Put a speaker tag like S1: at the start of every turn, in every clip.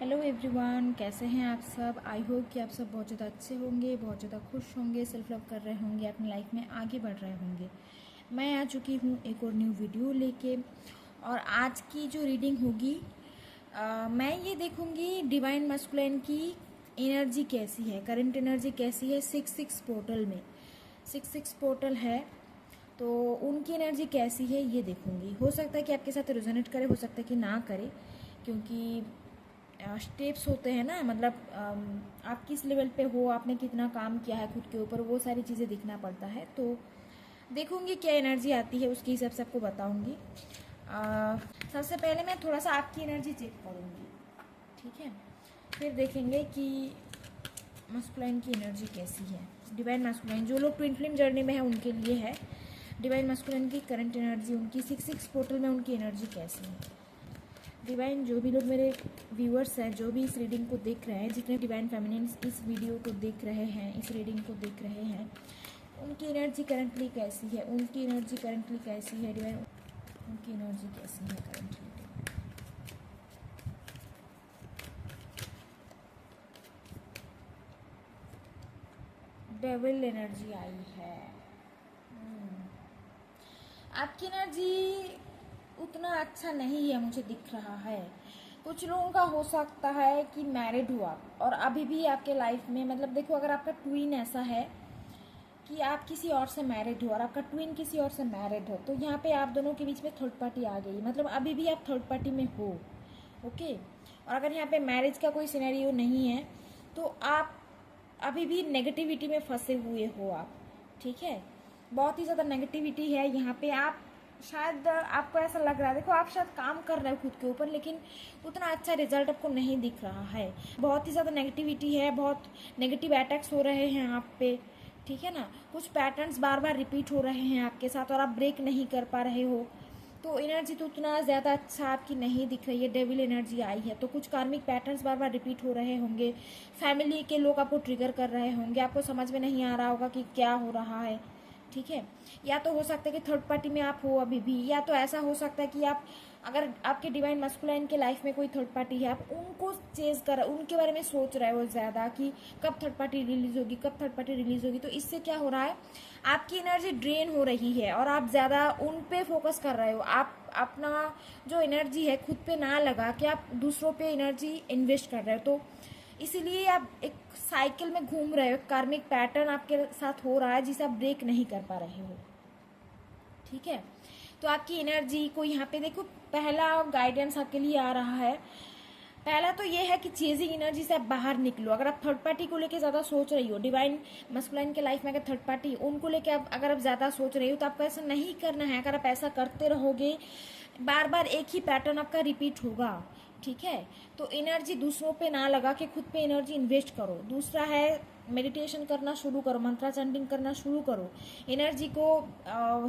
S1: Hello everyone, कैसे हैं आप सब। आई होप कि आप सब बहुत ज़्यादा अच्छे होंगे, बहुत ज़्यादा खुश होंगे, सेल्फ लव कर रहे होंगे, अपनी लाइफ में आगे बढ़ रहे होंगे। मैं आ चुकी हूँ एक और न्यू वीडियो लेके। और आज की जो रीडिंग होगी मैं ये देखूँगी डिवाइन मस्कुलिन की एनर्जी कैसी है, करंट एनर्जी कैसी है। 6-6 पोर्टल में 6-6 पोर्टल है, तो उनकी एनर्जी कैसी है ये देखूँगी। हो सकता है कि आपके साथ रेजोनेट करे, हो सकता है कि ना करे, क्योंकि स्टेप्स होते हैं ना, मतलब आप किस लेवल पे हो, आपने कितना काम किया है खुद के ऊपर, वो सारी चीज़ें दिखना पड़ता है। तो देखूंगी क्या एनर्जी आती है, उसके हिसाब से आपको बताऊंगी। सबसे पहले मैं थोड़ा सा आपकी एनर्जी चेक करूंगी, ठीक है। फिर देखेंगे कि मस्कुलाइन की एनर्जी कैसी है। डिवाइन मस्कुलाइन, जो लोग ट्विन फ्लेम जर्नी में है उनके लिए है। डिवाइन मस्कुलाइन की करंट एनर्जी, उनकी 6-6 पोर्टल में उनकी एनर्जी कैसी है। डिवाइन, जो भी लोग मेरे व्यूअर्स हैं, जो भी इस रीडिंग को देख रहे हैं, जितने डिवाइन फेमिनिन इस वीडियो को देख रहे हैं, इस रीडिंग को देख रहे हैं, उनकी एनर्जी करंटली कैसी है, उनकी एनर्जी करंटली कैसी है डिवाइन, उनकी एनर्जी कैसी है करंटली। डेविल एनर्जी आई है। आपकी एनर्जी उतना अच्छा नहीं है, मुझे दिख रहा है। कुछ लोगों का हो सकता है कि मैरिड हो आप और अभी भी आपके लाइफ में, मतलब देखो, अगर आपका ट्विन ऐसा है कि आप किसी और से मैरिड हो और आपका ट्विन किसी और से मैरिड हो, तो यहाँ पे आप दोनों के बीच में थर्ड पार्टी आ गई, मतलब अभी भी आप थर्ड पार्टी में हो, ओके। और अगर यहाँ पे मैरिज का कोई सिनेरियो नहीं है तो आप अभी भी नेगेटिविटी में फंसे हुए हो आप, ठीक है। बहुत ही ज़्यादा नेगेटिविटी है यहाँ पे। आप शायद, आपको ऐसा लग रहा है, देखो आप शायद काम कर रहे हो खुद के ऊपर, लेकिन उतना अच्छा रिजल्ट आपको नहीं दिख रहा है। बहुत ही ज़्यादा नेगेटिविटी है, बहुत नेगेटिव अटैक्स हो रहे हैं आप पे, ठीक है ना। कुछ पैटर्न्स बार बार रिपीट हो रहे हैं आपके साथ और आप ब्रेक नहीं कर पा रहे हो। तो एनर्जी तो उतना ज़्यादा अच्छा आपकी नहीं दिख रही है। डेविल एनर्जी आई है, तो कुछ कार्मिक पैटर्न्स बार बार रिपीट हो रहे होंगे। फैमिली के लोग आपको ट्रिगर कर रहे होंगे, आपको समझ में नहीं आ रहा होगा कि क्या हो रहा है, ठीक है। या तो हो सकता है कि थर्ड पार्टी में आप हो अभी भी, या तो ऐसा हो सकता है कि आप, अगर आपके डिवाइन मस्कुलाइन के लाइफ में कोई थर्ड पार्टी है, आप उनको चेज कर, उनके बारे में सोच रहे हो ज़्यादा कि कब थर्ड पार्टी रिलीज होगी, कब थर्ड पार्टी रिलीज होगी। तो इससे क्या हो रहा है, आपकी एनर्जी ड्रेन हो रही है और आप ज़्यादा उन पे फोकस कर रहे हो। आप अपना जो एनर्जी है खुद पे ना लगा के आप दूसरों पे एनर्जी इन्वेस्ट कर रहे हो, तो इसीलिए आप एक साइकिल में घूम रहे हो। कार्मिक पैटर्न आपके साथ हो रहा है जिसे आप ब्रेक नहीं कर पा रहे हो, ठीक है। तो आपकी एनर्जी को यहाँ पे देखो, पहला गाइडेंस आपके लिए आ रहा है। पहला तो ये है कि चेजिंग एनर्जी से आप बाहर निकलो। अगर आप थर्ड पार्टी को लेके ज़्यादा सोच रही हो, डिवाइन मस्कुलाइन के लाइफ में अगर थर्ड पार्टी, उनको लेके आप अगर आप ज़्यादा सोच रही हो, तो आपको ऐसा नहीं करना है। अगर आप ऐसा करते रहोगे, बार बार एक ही पैटर्न आपका रिपीट होगा, ठीक है। तो एनर्जी दूसरों पे ना लगा के खुद पे एनर्जी इन्वेस्ट करो। दूसरा है, मेडिटेशन करना शुरू करो, मंत्रा चैंटिंग करना शुरू करो, एनर्जी को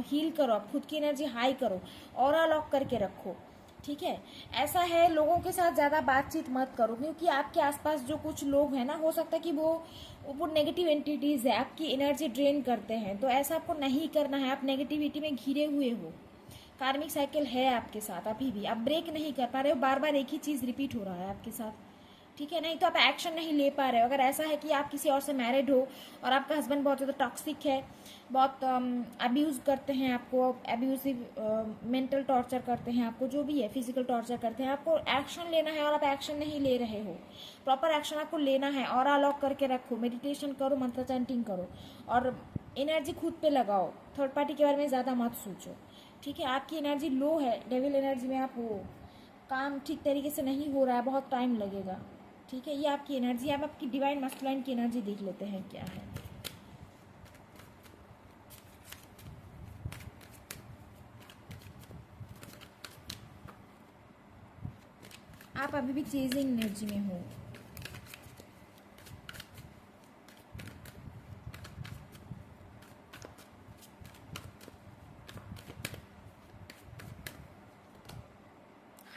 S1: हील करो, आप खुद की एनर्जी हाई करो, ऑरा लॉक करके रखो, ठीक है। ऐसा है, लोगों के साथ ज़्यादा बातचीत मत करो, क्योंकि आपके आसपास जो कुछ लोग हैं ना, हो सकता है कि वो नेगेटिव एंटिटीज़ है, आपकी एनर्जी ड्रेन करते हैं। तो ऐसा आपको नहीं करना है। आप नेगेटिविटी में घिरे हुए हो, कार्मिक साइकिल है आपके साथ, अभी भी आप ब्रेक नहीं कर पा रहे हो, बार बार एक ही चीज़ रिपीट हो रहा है आपके साथ, ठीक है। नहीं तो आप एक्शन नहीं ले पा रहे हो। अगर ऐसा है कि आप किसी और से मैरिड हो और आपका हस्बैंड बहुत ज़्यादा टॉक्सिक है, बहुत अब्यूज़ करते हैं आपको, अब्यूजिव मेंटल टॉर्चर करते हैं आपको, जो भी है फिजिकल टॉर्चर करते हैं, आपको एक्शन लेना है और आप एक्शन नहीं ले रहे हो। प्रॉपर एक्शन आपको लेना है। ऑरा लॉक करके रखो, मेडिटेशन करो, मंत्र चैंटिंग करो और एनर्जी खुद पे लगाओ। थर्ड पार्टी के बारे में ज़्यादा मत सोचो, ठीक है। आपकी एनर्जी लो है, डेविल एनर्जी में आप हो, काम ठीक तरीके से नहीं हो रहा है, बहुत टाइम लगेगा, ठीक है। ये आपकी एनर्जी। आप आपकी डिवाइन मस्कुलाइन की एनर्जी देख लेते हैं क्या है। आप अभी भी चेजिंग एनर्जी में हो।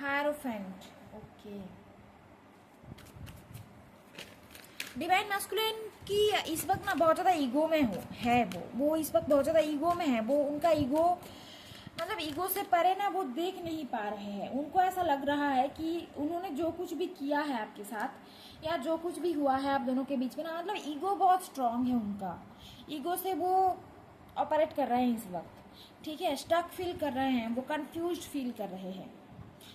S1: Hierophant, okay. डिवाइन मैस्कुलिन की इस वक्त ना बहुत ज़्यादा ईगो में हो है, वो इस वक्त बहुत ज़्यादा ईगो में है। वो उनका ईगो, मतलब ईगो से परे ना वो देख नहीं पा रहे हैं। उनको ऐसा लग रहा है कि उन्होंने जो कुछ भी किया है आपके साथ या जो कुछ भी हुआ है आप दोनों के बीच में ना, मतलब ईगो बहुत स्ट्रांग है उनका। ईगो से वो ऑपरेट कर रहे हैं इस वक्त, ठीक है। स्टक फील कर रहे हैं, वो कंफ्यूज्ड फील कर रहे हैं।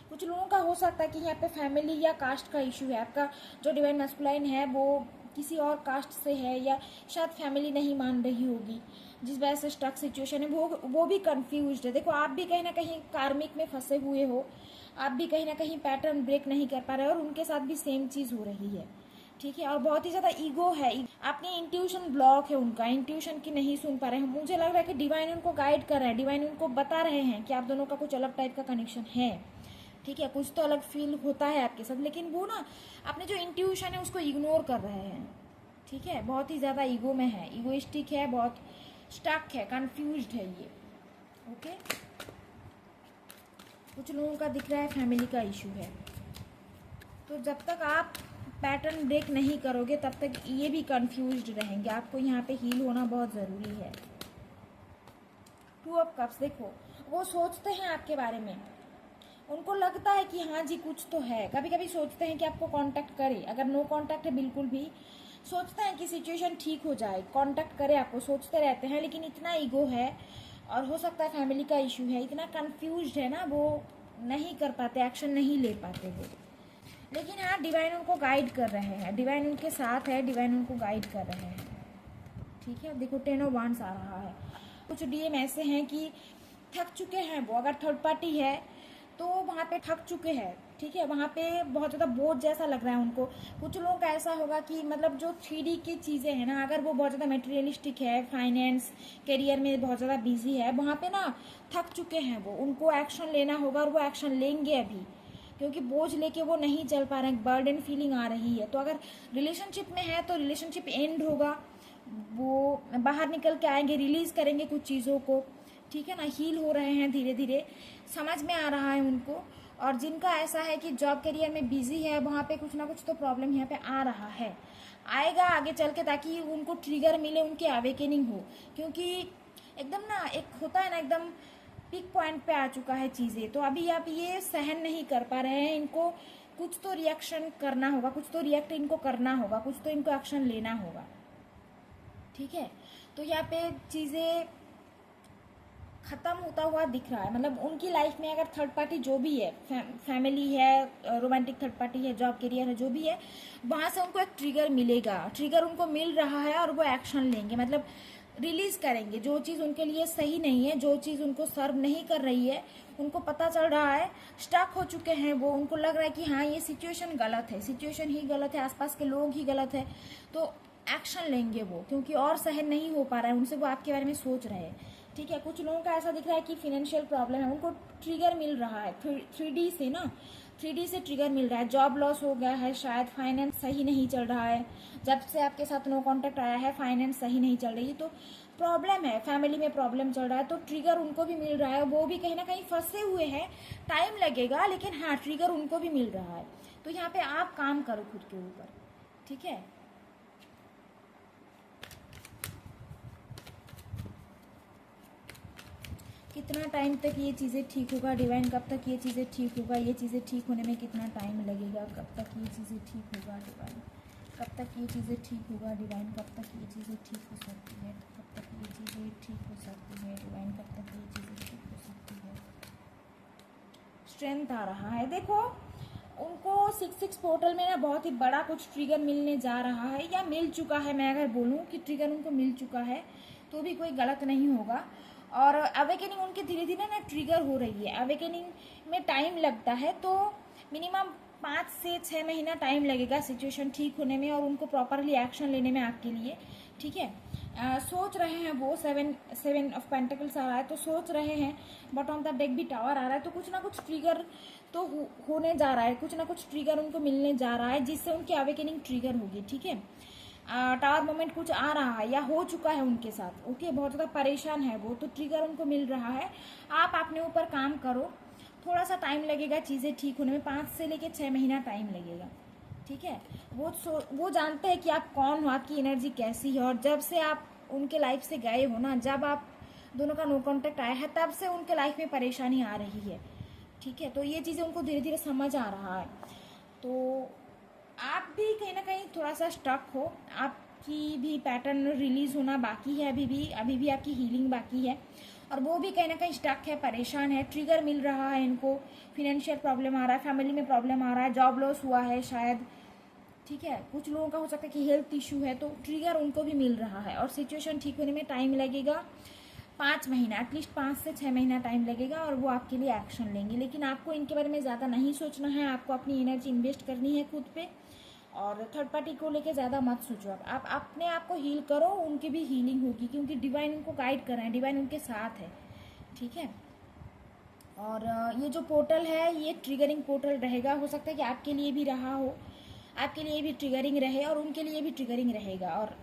S1: कुछ लोगों का हो सकता है कि यहाँ पे फैमिली या कास्ट का इशू है। आपका जो डिवाइन मैस्कुलाइन है वो किसी और कास्ट से है, या शायद फैमिली नहीं मान रही होगी, जिस वजह से स्टक सिचुएशन है। वो भी कंफ्यूज्ड है। देखो, आप भी कहीं ना कहीं कार्मिक में फंसे हुए हो, आप भी कहीं ना कहीं पैटर्न ब्रेक नहीं कर पा रहे हो, और उनके साथ भी सेम चीज़ हो रही है, ठीक है। और बहुत ही ज़्यादा ईगो है, अपनी इंट्यूशन ब्लॉक है उनका, इंट्यूशन की नहीं सुन पा रहे हैं। मुझे लग रहा है कि डिवाइन उनको गाइड कर रहे हैं, डिवाइन उनको बता रहे हैं कि आप दोनों का कुछ अलग टाइप का कनेक्शन है, ठीक है। कुछ तो अलग फील होता है आपके साथ, लेकिन वो ना अपने जो इंट्यूशन है उसको इग्नोर कर रहे हैं, ठीक है। बहुत ही ज़्यादा ईगो में है, ईगोइस्टिक है, बहुत स्टक है, कंफ्यूज्ड है ये, ओके। कुछ लोगों का दिख रहा है फैमिली का इशू है। तो जब तक आप पैटर्न ब्रेक नहीं करोगे तब तक ये भी कंफ्यूज्ड रहेंगे। आपको यहाँ पे हील होना बहुत ज़रूरी है। 2 ऑफ कप्स, देखो वो सोचते हैं आपके बारे में, उनको लगता है कि हाँ जी कुछ तो है। कभी कभी सोचते हैं कि आपको कांटेक्ट करे, अगर नो कांटेक्ट है बिल्कुल भी सोचते हैं कि सिचुएशन ठीक हो जाए, कांटेक्ट करे आपको, सोचते रहते हैं। लेकिन इतना ईगो है, और हो सकता है फैमिली का इशू है, इतना कंफ्यूज्ड है ना, वो नहीं कर पाते, एक्शन नहीं ले पाते वो। लेकिन हाँ, डिवाइन उनको गाइड कर रहे हैं, डिवाइन उनके साथ है, डिवाइन उनको गाइड कर रहे हैं, ठीक है। देखो 10 ऑफ वांड्स आ रहा है। कुछ डीएम ऐसे हैं कि थक चुके हैं वो, अगर थर्ड पार्टी है तो वहाँ पे थक चुके हैं, ठीक है। वहाँ पे बहुत ज़्यादा बोझ जैसा लग रहा है उनको। कुछ लोगों का ऐसा होगा कि मतलब जो 3D की चीज़ें हैं ना, अगर वो बहुत ज़्यादा मटेरियलिस्टिक है, फाइनेंस करियर में बहुत ज़्यादा बिजी है, वहाँ पे ना थक चुके हैं वो, उनको एक्शन लेना होगा, और वो एक्शन लेंगे अभी, क्योंकि बोझ लेके वो नहीं चल पा रहे हैं, बर्डन फीलिंग आ रही है। तो अगर रिलेशनशिप में है तो रिलेशनशिप एंड होगा, वो बाहर निकल के आएंगे, रिलीज करेंगे कुछ चीज़ों को, ठीक है ना। हील हो रहे हैं धीरे धीरे, समझ में आ रहा है उनको। और जिनका ऐसा है कि जॉब करियर में बिजी है, वहाँ पे कुछ ना कुछ तो प्रॉब्लम यहाँ पे आ रहा है, आएगा आगे चल के, ताकि उनको ट्रिगर मिले, उनकी अवेकनिंग हो। क्योंकि एकदम ना एक होता है ना, एकदम पीक पॉइंट पे आ चुका है चीज़ें, तो अभी आप ये सहन नहीं कर पा रहे हैं। इनको कुछ तो रिएक्शन करना होगा, कुछ तो रिएक्ट इनको करना होगा, कुछ तो इनको एक्शन लेना होगा, ठीक है। तो यहाँ पे चीज़ें ख़त्म होता हुआ दिख रहा है। मतलब उनकी लाइफ में अगर थर्ड पार्टी जो भी है, फैमिली है, रोमांटिक थर्ड पार्टी है, जॉब करियर है, जो भी है, वहाँ से उनको एक ट्रिगर मिलेगा, ट्रिगर उनको मिल रहा है, और वो एक्शन लेंगे, मतलब रिलीज करेंगे। जो चीज़ उनके लिए सही नहीं है, जो चीज़ उनको सर्व नहीं कर रही है, उनको पता चल रहा है, स्टक हो चुके हैं वो, उनको लग रहा है कि हाँ ये सिचुएशन गलत है, सिचुएशन ही गलत है, आसपास के लोग ही गलत है, तो एक्शन लेंगे वो, क्योंकि और सहन नहीं हो पा रहा है उनसे, वो आपके बारे में सोच रहे हैं, ठीक है। कुछ लोगों का ऐसा दिख रहा है कि फिनेंशियल प्रॉब्लम है, उनको ट्रिगर मिल रहा है 3D से ना, 3D से ट्रिगर मिल रहा है। जॉब लॉस हो गया है शायद, फाइनेंस सही नहीं चल रहा है, जब से आपके साथ नो कॉन्टैक्ट आया है फाइनेंस सही नहीं चल रही है, तो प्रॉब्लम है, फैमिली में प्रॉब्लम चल रहा है, तो ट्रिगर उनको भी मिल रहा है। वो भी कहीं ना कहीं फंसे हुए हैं, टाइम लगेगा, लेकिन हाँ ट्रिगर उनको भी मिल रहा है। तो यहाँ पे आप काम करो खुद के ऊपर, ठीक है। कितना टाइम तक ये चीज़ें ठीक होगा डिवाइन, कब तक ये चीज़ें ठीक होगा, ये चीज़ें ठीक होने में कितना टाइम लगेगा, कब तक ये चीज़ें ठीक होगा डिवाइन, कब तक ये चीज़ें ठीक होगा डिवाइन, कब तक ये चीज़ें ठीक हो सकती है, कब तक ये चीज़ें ठीक हो सकती है डिवाइन, कब तक ये चीज़ें ठीक हो सकती है। स्ट्रेंथ आ रहा है, देखो उनको 6-6 पोर्टल में ना बहुत ही बड़ा कुछ ट्रिगर मिलने जा रहा है, या मिल चुका है। मैं अगर बोलूँ कि ट्रिगर उनको मिल चुका है तो भी कोई गलत नहीं होगा। और अवेकनिंग उनकी धीरे धीरे ना ट्रिगर हो रही है। अवेकनिंग में टाइम लगता है, तो मिनिमम 5 से 6 महीना टाइम लगेगा सिचुएशन ठीक होने में, और उनको प्रॉपरली एक्शन लेने में आपके लिए, ठीक है। सोच रहे हैं वो, 7 ऑफ पेंटिकल्स आ रहा है, तो सोच रहे हैं। बॉटम ऑफ द डेक भी टावर आ रहा है, तो कुछ ना कुछ ट्रिगर तो होने जा रहा है, कुछ ना कुछ ट्रिगर उनको मिलने जा रहा है, जिससे उनकी अवेकनिंग ट्रिगर होगी, ठीक है। टावर मोमेंट कुछ आ रहा है या हो चुका है उनके साथ, ओके। बहुत ज़्यादा परेशान है वो, तो ट्रिगर उनको मिल रहा है। आप अपने ऊपर काम करो, थोड़ा सा टाइम लगेगा चीज़ें ठीक होने में, 5 से लेके 6 महीना टाइम लगेगा, ठीक है। वो जानते हैं कि आप कौन हो, आपकी एनर्जी कैसी है, और जब से आप उनके लाइफ से गए हो ना, जब आप दोनों का नो कांटेक्ट आया है, तब से उनके लाइफ में परेशानी आ रही है। ठीक है, तो ये चीज़ें उनको धीरे धीरे समझ आ रहा है। तो आप भी कहीं ना कहीं थोड़ा सा स्टक हो, आपकी भी पैटर्न रिलीज होना बाकी है, अभी भी आपकी हीलिंग बाकी है, और वो भी कहीं ना कहीं स्टक है, परेशान है, ट्रिगर मिल रहा है इनको, फिनेंशियल प्रॉब्लम आ रहा है, फैमिली में प्रॉब्लम आ रहा है, जॉब लॉस हुआ है शायद। ठीक है, कुछ लोगों का हो सकता है कि हेल्थ इशू है, तो ट्रिगर उनको भी मिल रहा है, और सिचुएशन ठीक होने में टाइम लगेगा, 5 महीना, एटलीस्ट 5 से 6 महीना टाइम लगेगा, और वो आपके लिए एक्शन लेंगे। लेकिन आपको इनके बारे में ज़्यादा नहीं सोचना है, आपको अपनी एनर्जी इन्वेस्ट करनी है खुद पे, और थर्ड पार्टी को लेके ज़्यादा मत सोचो। आप अपने आप को हील करो, उनकी भी हीलिंग होगी, क्योंकि डिवाइन उनको गाइड कर रहे हैं, डिवाइन उनके साथ है। ठीक है, और ये जो पोर्टल है ये ट्रिगरिंग पोर्टल रहेगा, हो सकता है कि आपके लिए भी रहा हो, आपके लिए भी ट्रिगरिंग रहे और उनके लिए भी ट्रिगरिंग रहेगा, और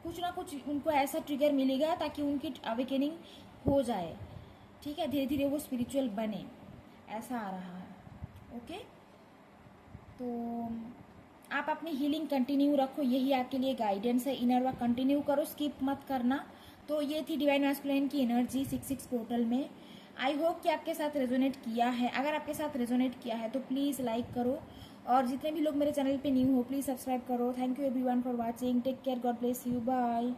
S1: कुछ ना कुछ उनको ऐसा ट्रिगर मिलेगा ताकि उनकी अवेकनिंग हो जाए। ठीक है, धीरे धीरे वो स्पिरिचुअल बने, ऐसा आ रहा है। ओके, तो आप अपनी हीलिंग कंटिन्यू रखो, यही आपके लिए गाइडेंस है। इनर वर्क कंटिन्यू करो, स्किप मत करना। तो ये थी डिवाइन मैस्कुलिन की एनर्जी 6-6 पोर्टल में। आई होप कि आपके साथ रेजोनेट किया है। अगर आपके साथ रेजोनेट किया है तो प्लीज़ लाइक करो, और जितने भी लोग मेरे चैनल पे न्यू हो प्लीज़ सब्सक्राइब करो। Thank you everyone for watching, take care, God bless you, bye.